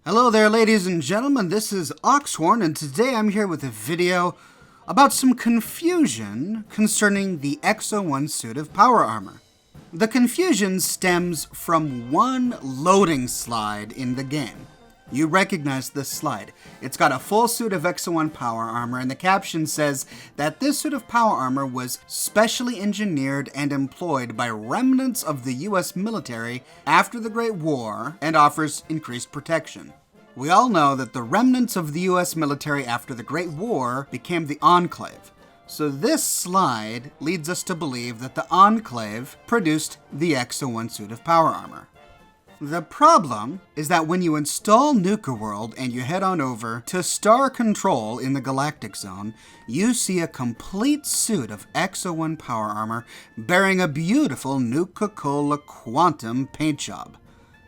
Hello there, ladies and gentlemen, this is Oxhorn, and today I'm here with a video about some confusion concerning the Xo1 suit of power armor. The confusion stems from one loading slide in the game. You recognize this slide. It's got a full suit of Xo1 power armor, and the caption says that this suit of power armor was specially engineered and employed by remnants of the US military after the Great War and offers increased protection. We all know that the remnants of the US military after the Great War became the Enclave. So this slide leads us to believe that the Enclave produced the Xo1 suit of power armor. The problem is that when you install Nuka World and you head on over to Star Control in the Galactic Zone, you see a complete suit of Xo1 power armor bearing a beautiful Nuka-Cola Quantum paint job.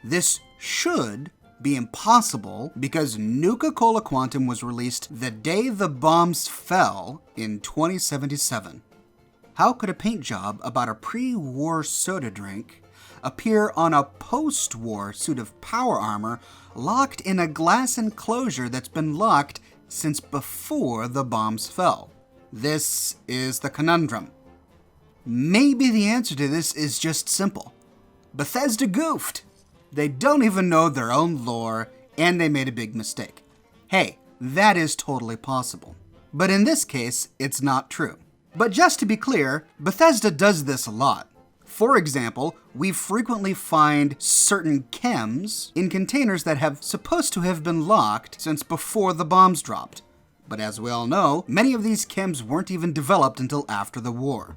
This should be impossible because Nuka-Cola Quantum was released the day the bombs fell in 2077. How could a paint job about a pre-war soda drink appear on a post-war suit of power armor locked in a glass enclosure that's been locked since before the bombs fell? This is the conundrum. Maybe the answer to this is just simple. Bethesda goofed. They don't even know their own lore, and they made a big mistake. Hey, that is totally possible. But in this case, it's not true. But just to be clear, Bethesda does this a lot. For example, we frequently find certain chems in containers that have supposed to have been locked since before the bombs dropped. But as we all know, many of these chems weren't even developed until after the war.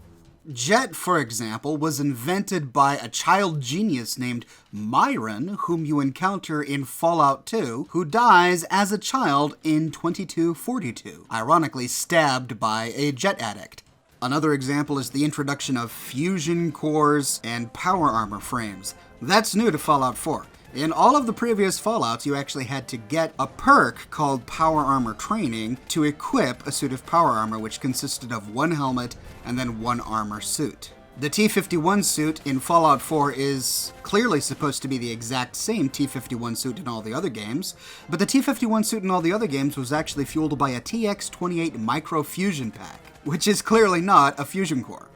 Jet, for example, was invented by a child genius named Myron, whom you encounter in Fallout 2, who dies as a child in 2242, ironically stabbed by a jet addict. Another example is the introduction of fusion cores and power armor frames. That's new to Fallout 4. In all of the previous Fallouts, you actually had to get a perk called Power Armor Training to equip a suit of power armor, which consisted of one helmet and then one armor suit. The T-51 suit in Fallout 4 is clearly supposed to be the exact same T-51 suit in all the other games, but the T-51 suit in all the other games was actually fueled by a TX-28 micro fusion pack, which is clearly not a fusion core.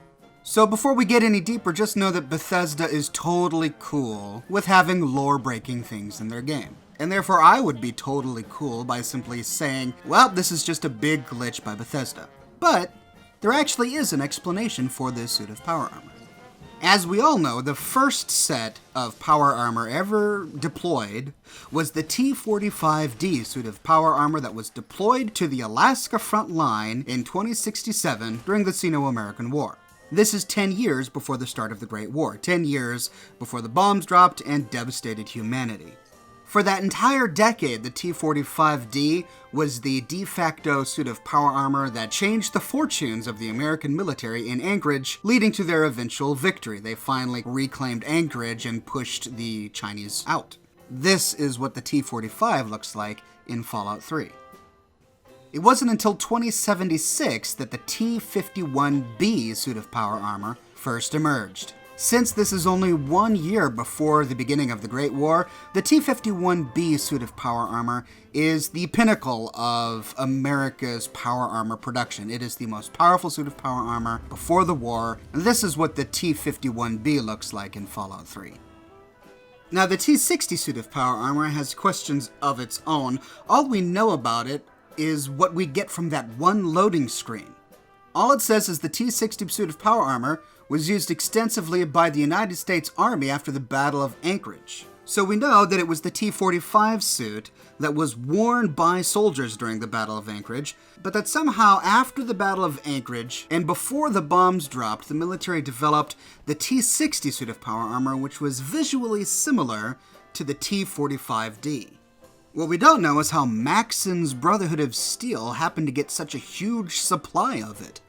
So before we get any deeper, just know that Bethesda is totally cool with having lore-breaking things in their game. And therefore I would be totally cool by simply saying, well, this is just a big glitch by Bethesda. But there actually is an explanation for this suit of power armor. As we all know, the first set of power armor ever deployed was the T-45D suit of power armor that was deployed to the Alaska front line in 2067 during the Sino-American War. This is 10 years before the start of the Great War, 10 years before the bombs dropped and devastated humanity. For that entire decade, the T-45D was the de facto suit of power armor that changed the fortunes of the American military in Anchorage, leading to their eventual victory. They finally reclaimed Anchorage and pushed the Chinese out. This is what the T-45 looks like in Fallout 3. It wasn't until 2076 that the T-51B suit of power armor first emerged. Since this is only 1 year before the beginning of the Great War, the T-51B suit of power armor is the pinnacle of America's power armor production. It is the most powerful suit of power armor before the war, and this is what the T-51B looks like in Fallout 3. Now, the T-60 suit of power armor has questions of its own. All we know about it is what we get from that one loading screen. All it says is the T-60 suit of power armor was used extensively by the United States Army after the Battle of Anchorage. So we know that it was the T-45 suit that was worn by soldiers during the Battle of Anchorage, but that somehow after the Battle of Anchorage and before the bombs dropped, the military developed the T-60 suit of power armor, which was visually similar to the T-45D. What we don't know is how Maxon's Brotherhood of Steel happened to get such a huge supply of it.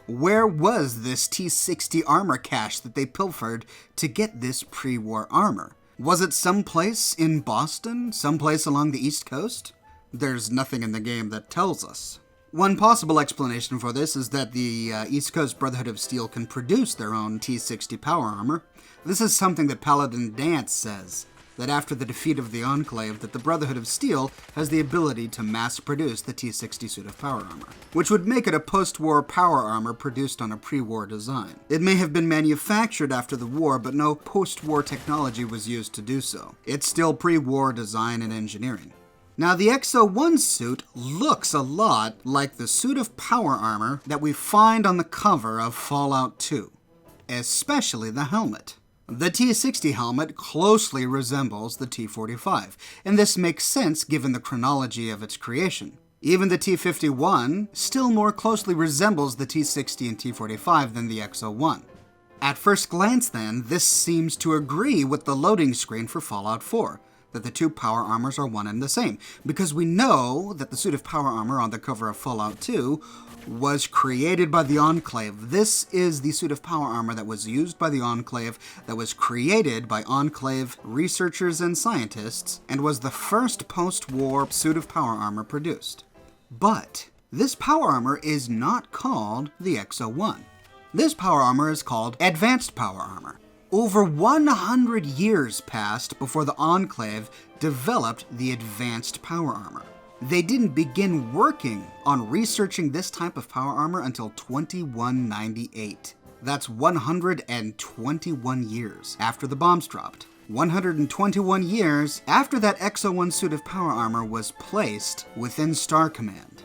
Where was this T-60 armor cache that they pilfered to get this pre-war armor? Was it someplace in Boston? Someplace along the East Coast? There's nothing in the game that tells us. One possible explanation for this is that the East Coast Brotherhood of Steel can produce their own T-60 power armor. This is something that Paladin Dance says. that after the defeat of the Enclave, that the Brotherhood of Steel has the ability to mass-produce the T-60 suit of power armor, which would make it a post-war power armor produced on a pre-war design. It may have been manufactured after the war, but no post-war technology was used to do so. It's still pre-war design and engineering. Now, the Xo1 suit looks a lot like the suit of power armor that we find on the cover of Fallout 2, especially the helmet. The T-60 helmet closely resembles the T-45, and this makes sense given the chronology of its creation. Even the T-51 still more closely resembles the T-60 and T-45 than the X-01. At first glance, then, this seems to agree with the loading screen for Fallout 4, that the two power armors are one and the same, because we know that the suit of power armor on the cover of Fallout 2 was created by the Enclave. This is the suit of power armor that was used by the Enclave, that was created by Enclave researchers and scientists, and was the first post-war suit of power armor produced. But this power armor is not called the X-01. This power armor is called Advanced Power Armor. Over 100 years passed before the Enclave developed the Advanced Power Armor. They didn't begin working on researching this type of power armor until 2198. That's 121 years after the bombs dropped. 121 years after that Xo1 suit of power armor was placed within Star Command.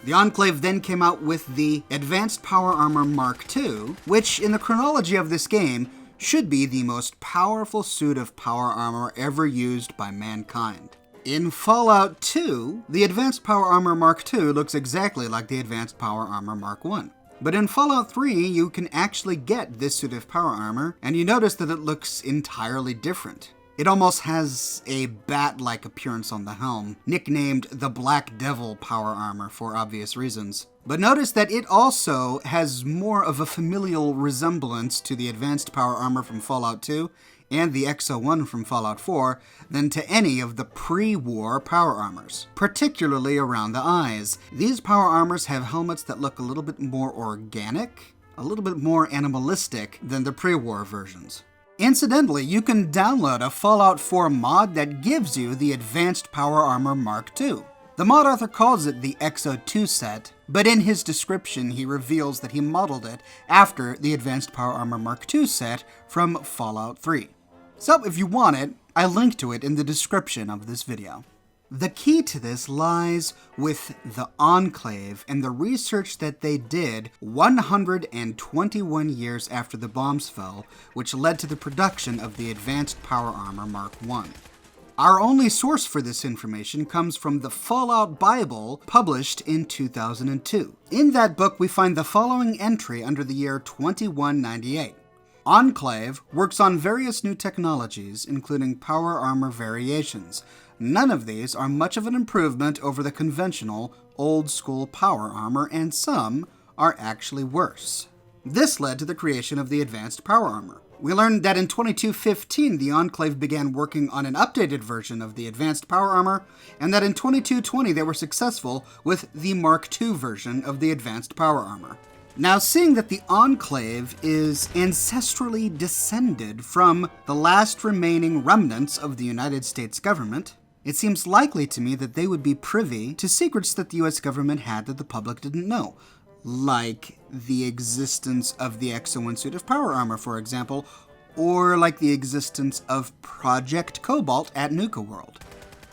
The Enclave then came out with the Advanced Power Armor Mark II, which in the chronology of this game should be the most powerful suit of power armor ever used by mankind. In Fallout 2, the Advanced Power Armor Mark II looks exactly like the Advanced Power Armor Mark I. But in Fallout 3, you can actually get this suit of power armor, and you notice that it looks entirely different. It almost has a bat-like appearance on the helm, nicknamed the Black Devil power armor for obvious reasons. But notice that it also has more of a familial resemblance to the Advanced Power Armor from Fallout 2 and the Xo1 from Fallout 4 than to any of the pre-war power armors, particularly around the eyes. These power armors have helmets that look a little bit more organic, a little bit more animalistic than the pre-war versions. Incidentally, you can download a Fallout 4 mod that gives you the Advanced Power Armor Mark II. The mod author calls it the Xo2 set, but in his description he reveals that he modeled it after the Advanced Power Armor Mark II set from Fallout 3. So if you want it, I link to it in the description of this video. The key to this lies with the Enclave and the research that they did 121 years after the bombs fell, which led to the production of the Advanced Power Armor Mark I. Our only source for this information comes from the Fallout Bible, published in 2002. In that book, we find the following entry under the year 2198. Enclave works on various new technologies, including power armor variations. None of these are much of an improvement over the conventional, old-school power armor, and some are actually worse. This led to the creation of the Advanced Power Armor. We learned that in 2215, the Enclave began working on an updated version of the Advanced Power Armor, and that in 2220 they were successful with the Mark II version of the Advanced Power Armor. Now, seeing that the Enclave is ancestrally descended from the last remaining remnants of the United States government, it seems likely to me that they would be privy to secrets that the US government had that the public didn't know, like the existence of the Xo1 suit of power armor, for example, or like the existence of Project Cobalt at Nuka World.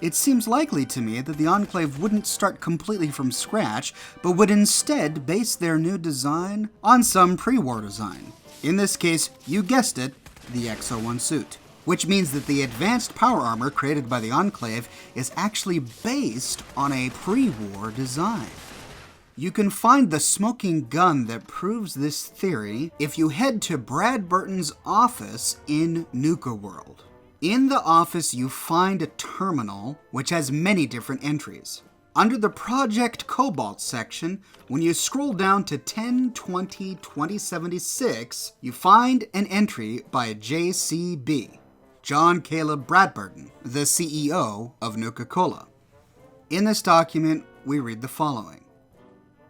It seems likely to me that the Enclave wouldn't start completely from scratch, but would instead base their new design on some pre-war design. In this case, you guessed it, the Xo1 suit. Which means that the Advanced Power Armor created by the Enclave is actually based on a pre-war design. You can find the smoking gun that proves this theory if you head to Brad Burton's office in Nuka World. In the office, you find a terminal which has many different entries. Under the Project Cobalt section, when you scroll down to 10/20/2076, you find an entry by JCB, John Caleb Bradburton, the CEO of Nuka-Cola. In this document, we read the following.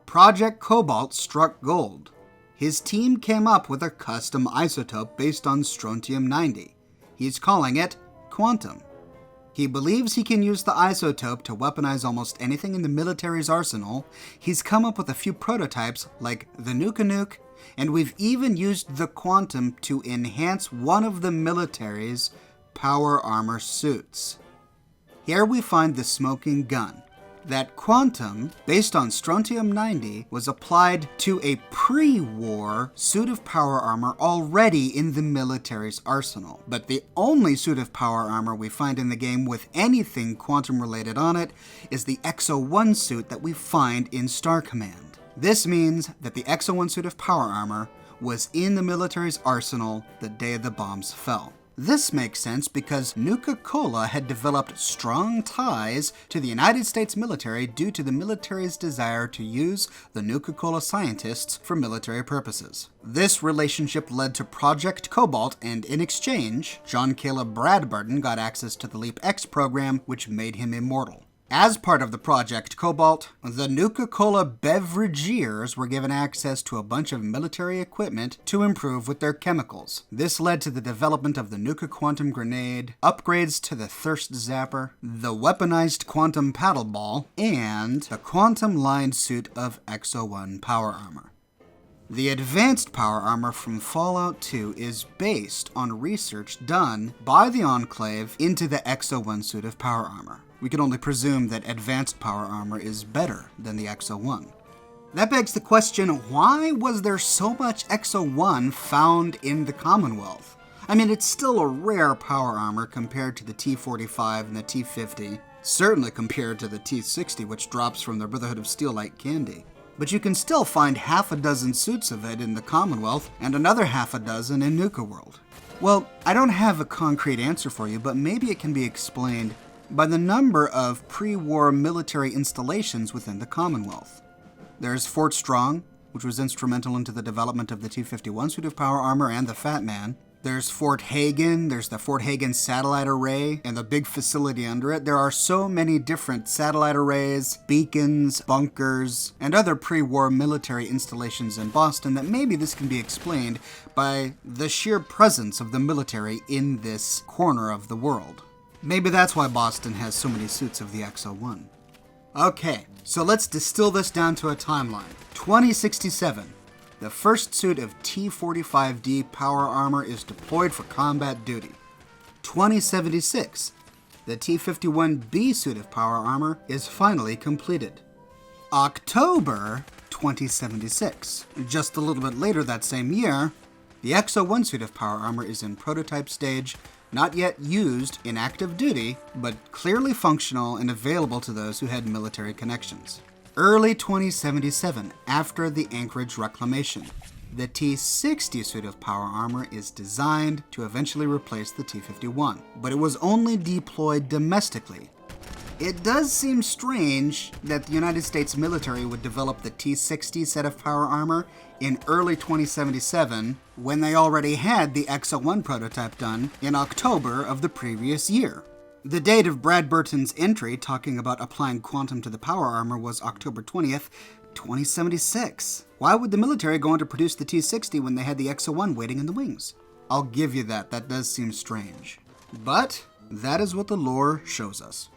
Project Cobalt struck gold. His team came up with a custom isotope based on strontium-90. He's calling it Quantum. He believes he can use the isotope to weaponize almost anything in the military's arsenal. He's come up with a few prototypes like the Nuke, and we've even used the quantum to enhance one of the military's power armor suits. Here we find the smoking gun. That quantum, based on strontium-90, was applied to a pre-war suit of power armor already in the military's arsenal. But the only suit of power armor we find in the game with anything quantum-related on it is the Xo1 suit that we find in Star Command. This means that the Xo1 suit of power armor was in the military's arsenal the day the bombs fell. This makes sense because Nuka-Cola had developed strong ties to the United States military due to the military's desire to use the Nuka-Cola scientists for military purposes. This relationship led to Project Cobalt, and in exchange, John Caleb Bradburton got access to the Leap X program, which made him immortal. As part of the Project Cobalt, the Nuka-Cola beverageers were given access to a bunch of military equipment to improve with their chemicals. This led to the development of the Nuka Quantum Grenade, upgrades to the Thirst Zapper, the weaponized Quantum Paddle Ball, and the quantum-lined suit of Xo1 power armor. The advanced power armor from Fallout 2 is based on research done by the Enclave into the Xo1 suit of power armor. We can only presume that advanced power armor is better than the Xo1. That begs the question, why was there so much Xo1 found in the Commonwealth? I mean, it's still a rare power armor compared to the T-45 and the T-50, certainly compared to the T-60, which drops from the Brotherhood of Steel like candy. But you can still find half a dozen suits of it in the Commonwealth and another half a dozen in Nuka World. Well, I don't have a concrete answer for you, but maybe it can be explained by the number of pre-war military installations within the Commonwealth. There's Fort Strong, which was instrumental into the development of the T-51 suit of power armor and the Fat Man. There's Fort Hagen, there's the Fort Hagen satellite array, and the big facility under it. There are so many different satellite arrays, beacons, bunkers, and other pre-war military installations in Boston that maybe this can be explained by the sheer presence of the military in this corner of the world. Maybe that's why Boston has so many suits of the Xo1. Okay, so let's distill this down to a timeline. 2067. The first suit of T-45D power armor is deployed for combat duty. 2076. The T-51B suit of power armor is finally completed. October 2076. Just a little bit later that same year, the Xo1 suit of power armor is in prototype stage, not yet used in active duty, but clearly functional and available to those who had military connections. Early 2077, after the Anchorage Reclamation, the T-60 suit of power armor is designed to eventually replace the T-51, but it was only deployed domestically. It does seem strange that the United States military would develop the T-60 set of power armor in early 2077 when they already had the Xo1 prototype done in October of the previous year. The date of Bradburton's entry talking about applying quantum to the power armor was October 20th, 2076. Why would the military go on to produce the T-60 when they had the Xo1 waiting in the wings? I'll give you that does seem strange. But that is what the lore shows us.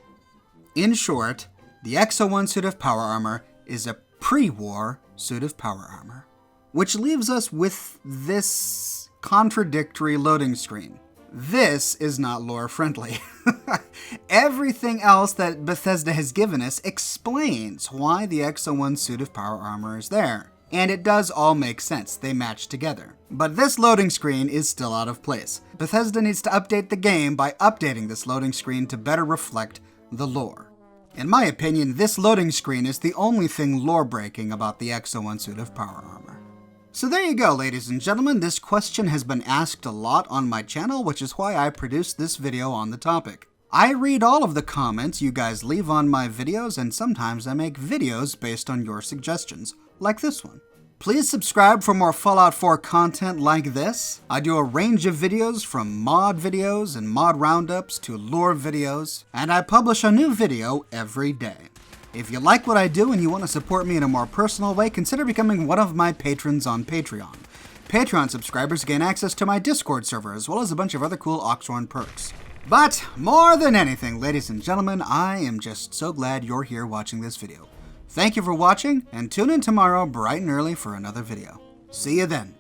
In short, the Xo1 suit of power armor is a pre-war suit of power armor. Which leaves us with this contradictory loading screen. This is not lore friendly. Everything else that Bethesda has given us explains why the Xo1 suit of power armor is there. And it does all make sense, they match together. But this loading screen is still out of place. Bethesda needs to update the game by updating this loading screen to better reflect the lore. In my opinion, this loading screen is the only thing lore-breaking about the Xo1 suit of power armor. So there you go, ladies and gentlemen. This question has been asked a lot on my channel, which is why I produced this video on the topic. I read all of the comments you guys leave on my videos, and sometimes I make videos based on your suggestions, like this one. Please subscribe for more Fallout 4 content like this. I do a range of videos from mod videos and mod roundups to lore videos, and I publish a new video every day. If you like what I do and you want to support me in a more personal way, consider becoming one of my patrons on Patreon. Patreon subscribers gain access to my Discord server, as well as a bunch of other cool Oxhorn perks. But more than anything, ladies and gentlemen, I am just so glad you're here watching this video. Thank you for watching, and tune in tomorrow bright and early for another video. See you then.